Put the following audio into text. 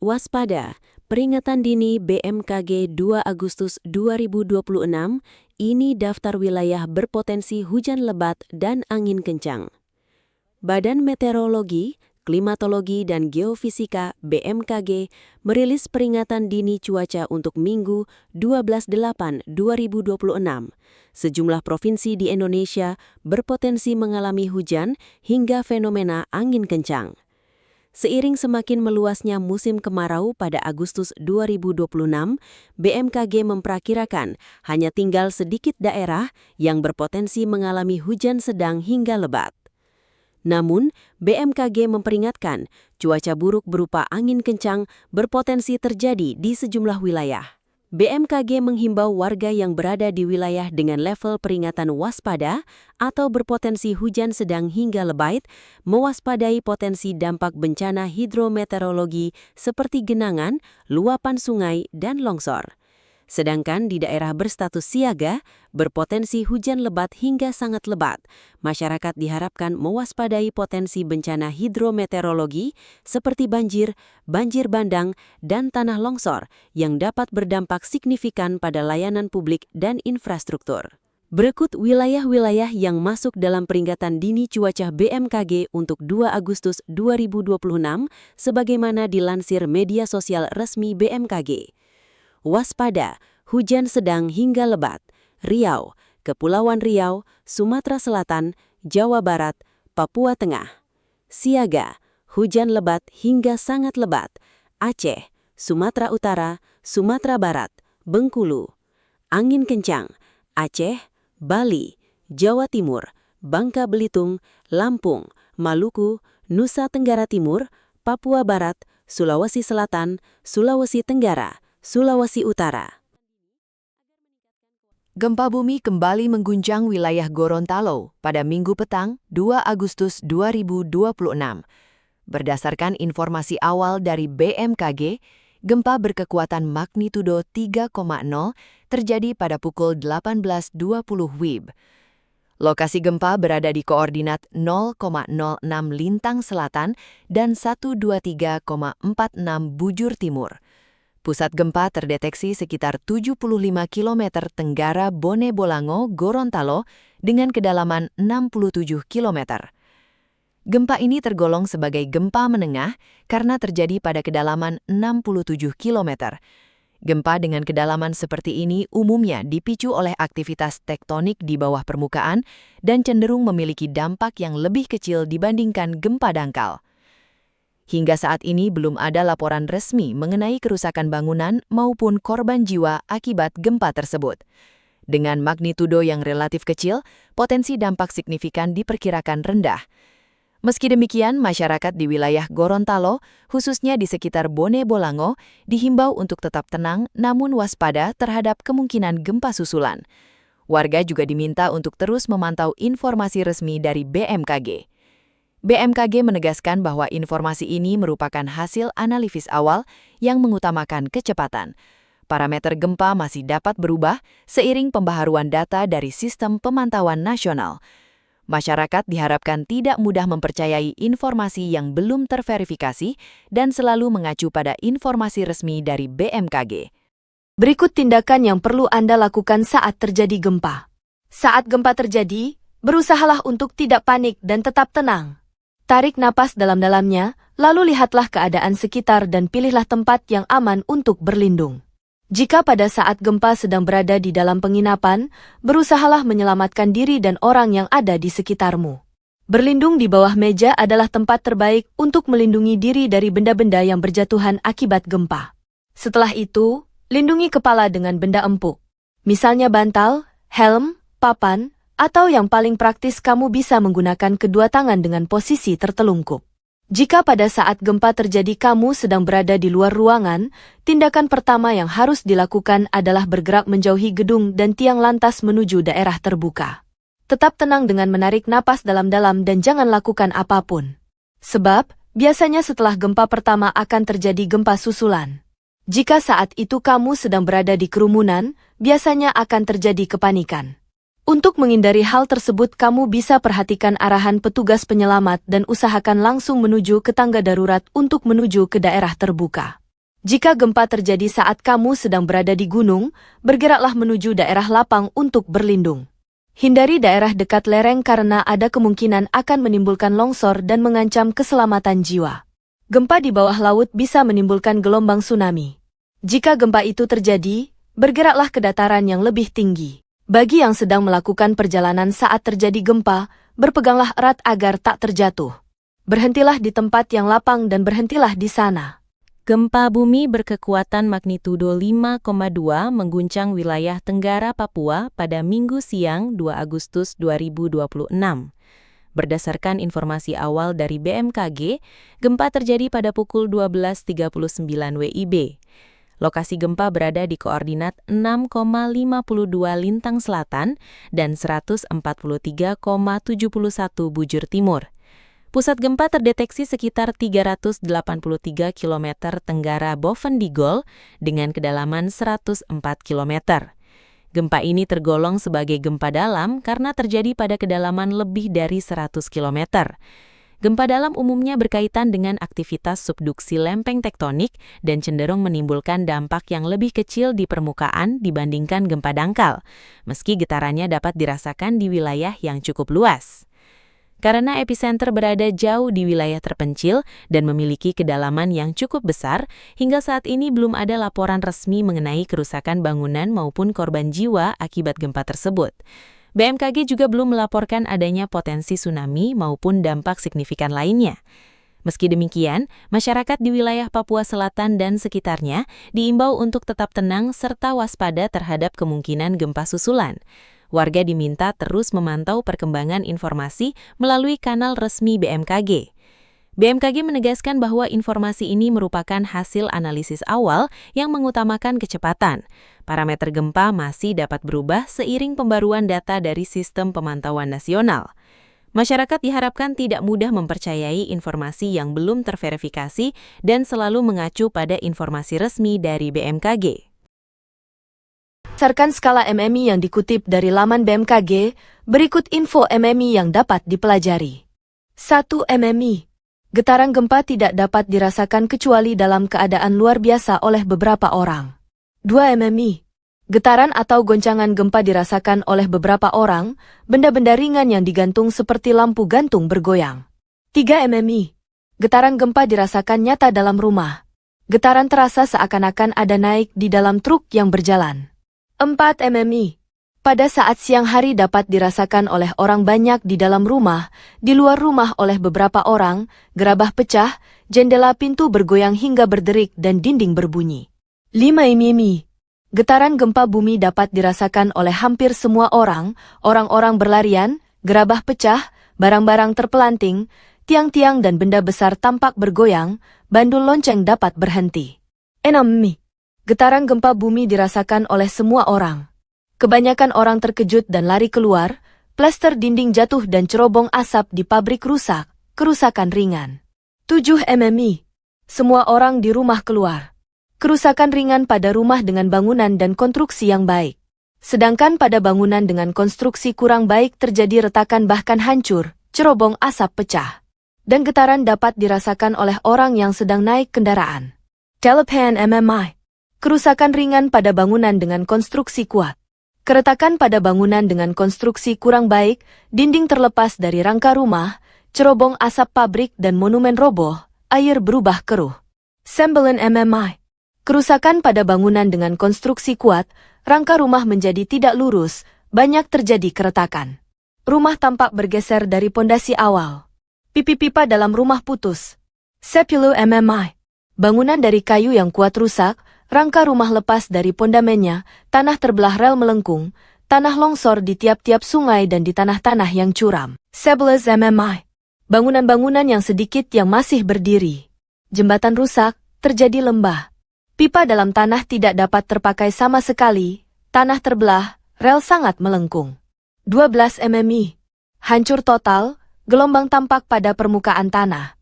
Waspada, peringatan dini BMKG 2 Agustus 2026, ini daftar wilayah berpotensi hujan lebat dan angin kencang. Badan Meteorologi, Klimatologi dan Geofisika BMKG merilis peringatan dini cuaca untuk Minggu 12/8/2026. Sejumlah provinsi di Indonesia berpotensi mengalami hujan hingga fenomena angin kencang. Seiring semakin meluasnya musim kemarau pada Agustus 2026, BMKG memperkirakan hanya tinggal sedikit daerah yang berpotensi mengalami hujan sedang hingga lebat. Namun, BMKG memperingatkan cuaca buruk berupa angin kencang berpotensi terjadi di sejumlah wilayah. BMKG menghimbau warga yang berada di wilayah dengan level peringatan waspada atau berpotensi hujan sedang hingga lebat mewaspadai potensi dampak bencana hidrometeorologi seperti genangan, luapan sungai, dan longsor. Sedangkan di daerah berstatus siaga, berpotensi hujan lebat hingga sangat lebat, masyarakat diharapkan mewaspadai potensi bencana hidrometeorologi seperti banjir, banjir bandang, dan tanah longsor yang dapat berdampak signifikan pada layanan publik dan infrastruktur. Berikut wilayah-wilayah yang masuk dalam peringatan dini cuaca BMKG untuk 2 Agustus 2026 sebagaimana dilansir media sosial resmi BMKG. Waspada, hujan sedang hingga lebat, Riau, Kepulauan Riau, Sumatera Selatan, Jawa Barat, Papua Tengah. Siaga, hujan lebat hingga sangat lebat, Aceh, Sumatera Utara, Sumatera Barat, Bengkulu. Angin kencang, Aceh, Bali, Jawa Timur, Bangka Belitung, Lampung, Maluku, Nusa Tenggara Timur, Papua Barat, Sulawesi Selatan, Sulawesi Tenggara, Sulawesi Utara. Gempa bumi kembali mengguncang wilayah Gorontalo pada Minggu petang 2 Agustus 2026. Berdasarkan informasi awal dari BMKG, gempa berkekuatan magnitudo 3,0 terjadi pada pukul 18.20 WIB. Lokasi gempa berada di koordinat 0,06 lintang selatan dan 123,46 bujur timur. Pusat gempa terdeteksi sekitar 75 km tenggara Bone Bolango, Gorontalo dengan kedalaman 67 km. Gempa ini tergolong sebagai gempa menengah karena terjadi pada kedalaman 67 km. Gempa dengan kedalaman seperti ini umumnya dipicu oleh aktivitas tektonik di bawah permukaan dan cenderung memiliki dampak yang lebih kecil dibandingkan gempa dangkal. Hingga saat ini belum ada laporan resmi mengenai kerusakan bangunan maupun korban jiwa akibat gempa tersebut. Dengan magnitudo yang relatif kecil, potensi dampak signifikan diperkirakan rendah. Meski demikian, masyarakat di wilayah Gorontalo, khususnya di sekitar Bone Bolango, dihimbau untuk tetap tenang namun waspada terhadap kemungkinan gempa susulan. Warga juga diminta untuk terus memantau informasi resmi dari BMKG. BMKG menegaskan bahwa informasi ini merupakan hasil analisis awal yang mengutamakan kecepatan. Parameter gempa masih dapat berubah seiring pembaharuan data dari sistem pemantauan nasional. Masyarakat diharapkan tidak mudah mempercayai informasi yang belum terverifikasi dan selalu mengacu pada informasi resmi dari BMKG. Berikut tindakan yang perlu Anda lakukan saat terjadi gempa. Saat gempa terjadi, berusahalah untuk tidak panik dan tetap tenang. Tarik napas dalam-dalamnya, lalu lihatlah keadaan sekitar dan pilihlah tempat yang aman untuk berlindung. Jika pada saat gempa sedang berada di dalam penginapan, berusahalah menyelamatkan diri dan orang yang ada di sekitarmu. Berlindung di bawah meja adalah tempat terbaik untuk melindungi diri dari benda-benda yang berjatuhan akibat gempa. Setelah itu, lindungi kepala dengan benda empuk. Misalnya bantal, helm, papan, atau yang paling praktis kamu bisa menggunakan kedua tangan dengan posisi tertelungkup. Jika pada saat gempa terjadi kamu sedang berada di luar ruangan, tindakan pertama yang harus dilakukan adalah bergerak menjauhi gedung dan tiang lantas menuju daerah terbuka. Tetap tenang dengan menarik napas dalam-dalam dan jangan lakukan apapun. Sebab, biasanya setelah gempa pertama akan terjadi gempa susulan. Jika saat itu kamu sedang berada di kerumunan, biasanya akan terjadi kepanikan. Untuk menghindari hal tersebut kamu bisa perhatikan arahan petugas penyelamat dan usahakan langsung menuju ke tangga darurat untuk menuju ke daerah terbuka. Jika gempa terjadi saat kamu sedang berada di gunung, bergeraklah menuju daerah lapang untuk berlindung. Hindari daerah dekat lereng karena ada kemungkinan akan menimbulkan longsor dan mengancam keselamatan jiwa. Gempa di bawah laut bisa menimbulkan gelombang tsunami. Jika gempa itu terjadi, bergeraklah ke dataran yang lebih tinggi. Bagi yang sedang melakukan perjalanan saat terjadi gempa, berpeganglah erat agar tak terjatuh. Berhentilah di tempat yang lapang dan berhentilah di sana. Gempa bumi berkekuatan magnitudo 5,2 mengguncang wilayah Tenggara Papua pada Minggu siang 2 Agustus 2026. Berdasarkan informasi awal dari BMKG, gempa terjadi pada pukul 12.39 WIB. Lokasi gempa berada di koordinat 6,52 lintang selatan dan 143,71 bujur timur. Pusat gempa terdeteksi sekitar 383 km tenggara Bovendigol dengan kedalaman 104 km. Gempa ini tergolong sebagai gempa dalam karena terjadi pada kedalaman lebih dari 100 km. Gempa dalam umumnya berkaitan dengan aktivitas subduksi lempeng tektonik dan cenderung menimbulkan dampak yang lebih kecil di permukaan dibandingkan gempa dangkal, meski getarannya dapat dirasakan di wilayah yang cukup luas. Karena epicenter berada jauh di wilayah terpencil dan memiliki kedalaman yang cukup besar, hingga saat ini belum ada laporan resmi mengenai kerusakan bangunan maupun korban jiwa akibat gempa tersebut. BMKG juga belum melaporkan adanya potensi tsunami maupun dampak signifikan lainnya. Meski demikian, masyarakat di wilayah Papua Selatan dan sekitarnya diimbau untuk tetap tenang serta waspada terhadap kemungkinan gempa susulan. Warga diminta terus memantau perkembangan informasi melalui kanal resmi BMKG. BMKG menegaskan bahwa informasi ini merupakan hasil analisis awal yang mengutamakan kecepatan. Parameter gempa masih dapat berubah seiring pembaruan data dari Sistem Pemantauan Nasional. Masyarakat diharapkan tidak mudah mempercayai informasi yang belum terverifikasi dan selalu mengacu pada informasi resmi dari BMKG. Berdasarkan skala MMI yang dikutip dari laman BMKG, berikut info MMI yang dapat dipelajari. 1. MMI. Getaran gempa tidak dapat dirasakan kecuali dalam keadaan luar biasa oleh beberapa orang. 2. MMI. Getaran atau goncangan gempa dirasakan oleh beberapa orang, benda-benda ringan yang digantung seperti lampu gantung bergoyang. 3. MMI. Getaran gempa dirasakan nyata dalam rumah. Getaran terasa seakan-akan ada naik di dalam truk yang berjalan. 4. MMI. Pada saat siang hari dapat dirasakan oleh orang banyak di dalam rumah, di luar rumah oleh beberapa orang, gerabah pecah, jendela pintu bergoyang hingga berderik dan dinding berbunyi. 5. MMI. Getaran gempa bumi dapat dirasakan oleh hampir semua orang, orang-orang berlarian, gerabah pecah, barang-barang terpelanting, tiang-tiang dan benda besar tampak bergoyang, bandul lonceng dapat berhenti. 6. MMI. Getaran gempa bumi dirasakan oleh semua orang. Kebanyakan orang terkejut dan lari keluar, plester dinding jatuh dan cerobong asap di pabrik rusak, kerusakan ringan. 7. MMI. Semua orang di rumah keluar. Kerusakan ringan pada rumah dengan bangunan dan konstruksi yang baik. Sedangkan pada bangunan dengan konstruksi kurang baik terjadi retakan bahkan hancur, cerobong asap pecah. Dan getaran dapat dirasakan oleh orang yang sedang naik kendaraan. 8. MMI. Kerusakan ringan pada bangunan dengan konstruksi kuat. Keretakan pada bangunan dengan konstruksi kurang baik, dinding terlepas dari rangka rumah, cerobong asap pabrik dan monumen roboh, air berubah keruh. 9. MMI. Kerusakan pada bangunan dengan konstruksi kuat, rangka rumah menjadi tidak lurus, banyak terjadi keretakan. Rumah tampak bergeser dari pondasi awal. Pipi-pipa dalam rumah putus. 10. MMI. Bangunan dari kayu yang kuat rusak, rangka rumah lepas dari pondamennya, tanah terbelah rel melengkung, tanah longsor di tiap-tiap sungai dan di tanah-tanah yang curam. 11. MMI. Bangunan-bangunan yang sedikit yang masih berdiri. Jembatan rusak, terjadi lembah. Pipa dalam tanah tidak dapat terpakai sama sekali, tanah terbelah, rel sangat melengkung. 12. MMI. Hancur total, gelombang tampak pada permukaan tanah.